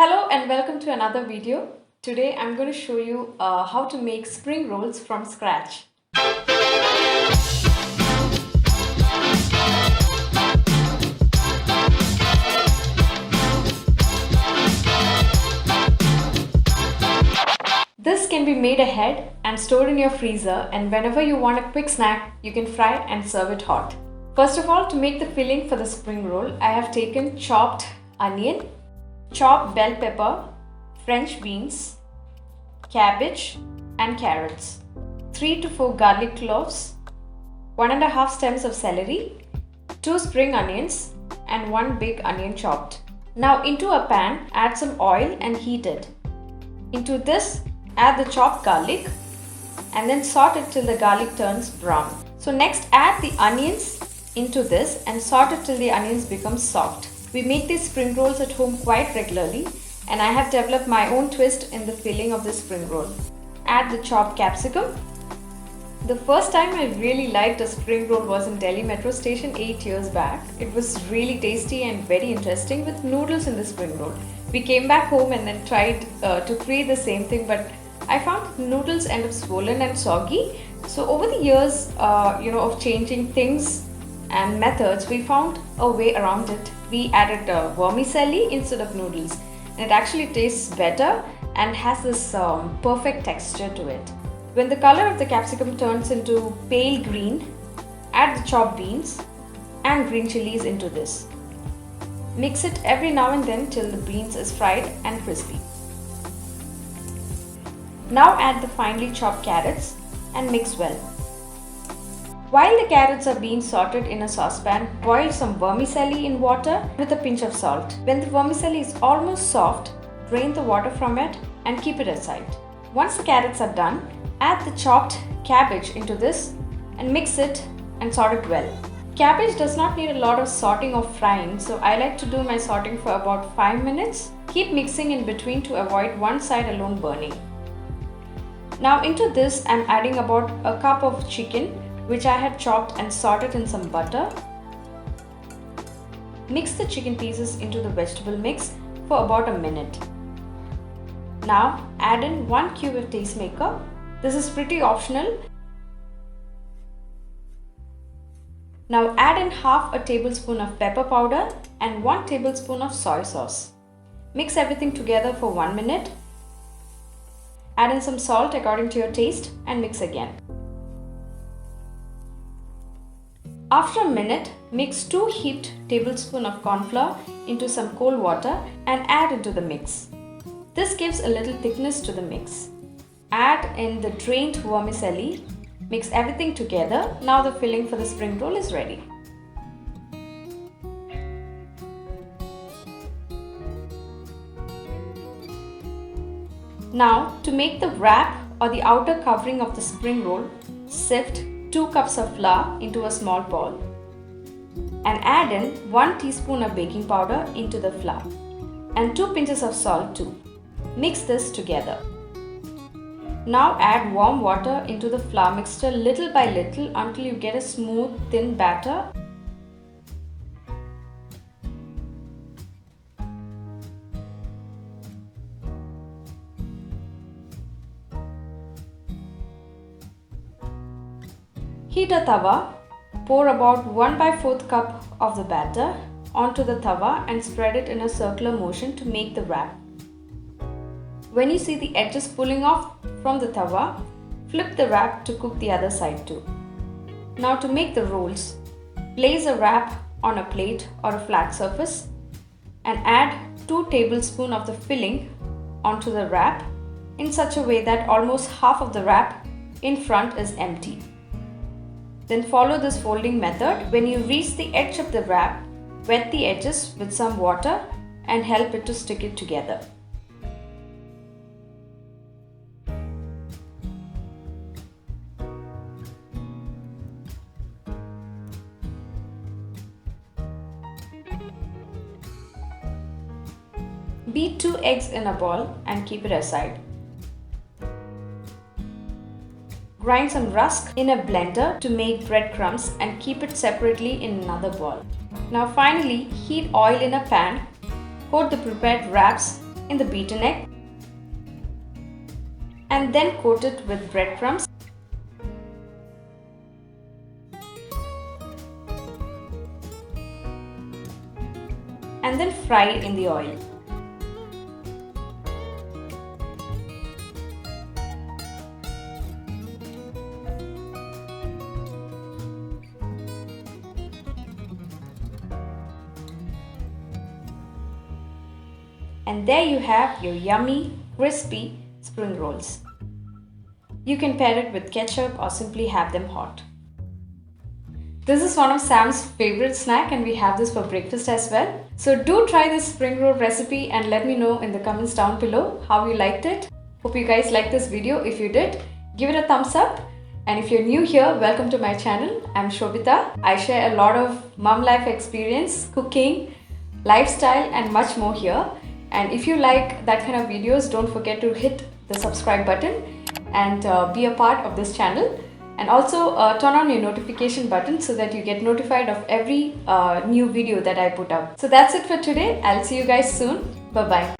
Hello and welcome to another video. Today I'm going to show you how to make spring rolls from scratch. This can be made ahead and stored in your freezer, and whenever you want a quick snack, you can fry and serve it hot. First of all, to make the filling for the spring roll, I have taken chopped onion, chopped bell pepper, French beans, cabbage and carrots, 3 to 4 garlic cloves, 1½ stems of celery, 2 spring onions and 1 big onion chopped. Now into a pan, add some oil and heat it. Into this, add the chopped garlic and then saute it till the garlic turns brown. So next add the onions into this and saute it till the onions become soft. We make these spring rolls at home quite regularly, and I have developed my own twist in the filling of the spring roll. Add the chopped capsicum. The first time I really liked a spring roll was in Delhi metro station 8 years back. It was really tasty and very interesting with noodles in the spring roll. We came back home and then tried to create the same thing, but I found noodles end up swollen and soggy. So over the years of changing things and methods, we found a way around it. We added vermicelli instead of noodles, and it actually tastes better and has this perfect texture to it. When the color of the capsicum turns into pale green, add the chopped beans and green chilies into this. Mix it every now and then till the beans is fried and crispy. Now add the finely chopped carrots and mix well. While the carrots are being sauteed in a saucepan, boil some vermicelli in water with a pinch of salt. When the vermicelli is almost soft, drain the water from it and keep it aside. Once the carrots are done, add the chopped cabbage into this and mix it and saute it well. Cabbage does not need a lot of sauteing or frying, so I like to do my sauteing for about 5 minutes. Keep mixing in between to avoid one side alone burning. Now into this I'm adding about a cup of chicken which I had chopped and sauteed in some butter. Mix the chicken pieces into the vegetable mix for about a minute. Now add in 1 cube of tastemaker. This is pretty optional. Now add in half a tablespoon of pepper powder and 1 tablespoon of soy sauce. Mix everything together for 1 minute. Add in some salt according to your taste and mix again. After a minute, mix 2 heaped tablespoons of corn flour into some cold water and add into the mix. This gives a little thickness to the mix. Add in the drained vermicelli. Mix everything together. Now the filling for the spring roll is ready. Now to make the wrap or the outer covering of the spring roll, sift 2 cups of flour into a small bowl and add in 1 teaspoon of baking powder into the flour and 2 pinches of salt too. Mix this together. Now add warm water into the flour mixture little by little until you get a smooth thin batter. Heat a tawa, pour about 1/4 cup of the batter onto the tawa and spread it in a circular motion to make the wrap. When you see the edges pulling off from the tawa, flip the wrap to cook the other side too. Now to make the rolls, place a wrap on a plate or a flat surface and add 2 tablespoons of the filling onto the wrap in such a way that almost half of the wrap in front is empty. Then follow this folding method. When you reach the edge of the wrap, wet the edges with some water and help it to stick it together. Beat 2 eggs in a bowl and keep it aside. Grind some rusk in a blender to make breadcrumbs and keep it separately in another bowl. Now finally, heat oil in a pan, coat the prepared wraps in the beaten egg and then coat it with breadcrumbs. And then fry in the oil. And there you have your yummy, crispy spring rolls. You can pair it with ketchup or simply have them hot. This is one of Sam's favorite snack and we have this for breakfast as well. So do try this spring roll recipe and let me know in the comments down below how you liked it. Hope you guys liked this video. If you did, give it a thumbs up. And if you're new here, welcome to my channel. I'm Shobita. I share a lot of mom life experience, cooking, lifestyle and much more here. And if you like that kind of videos, don't forget to hit the subscribe button and be a part of this channel. And also turn on your notification button so that you get notified of every new video that I put up. So that's it for today. I'll see you guys soon. Bye-bye.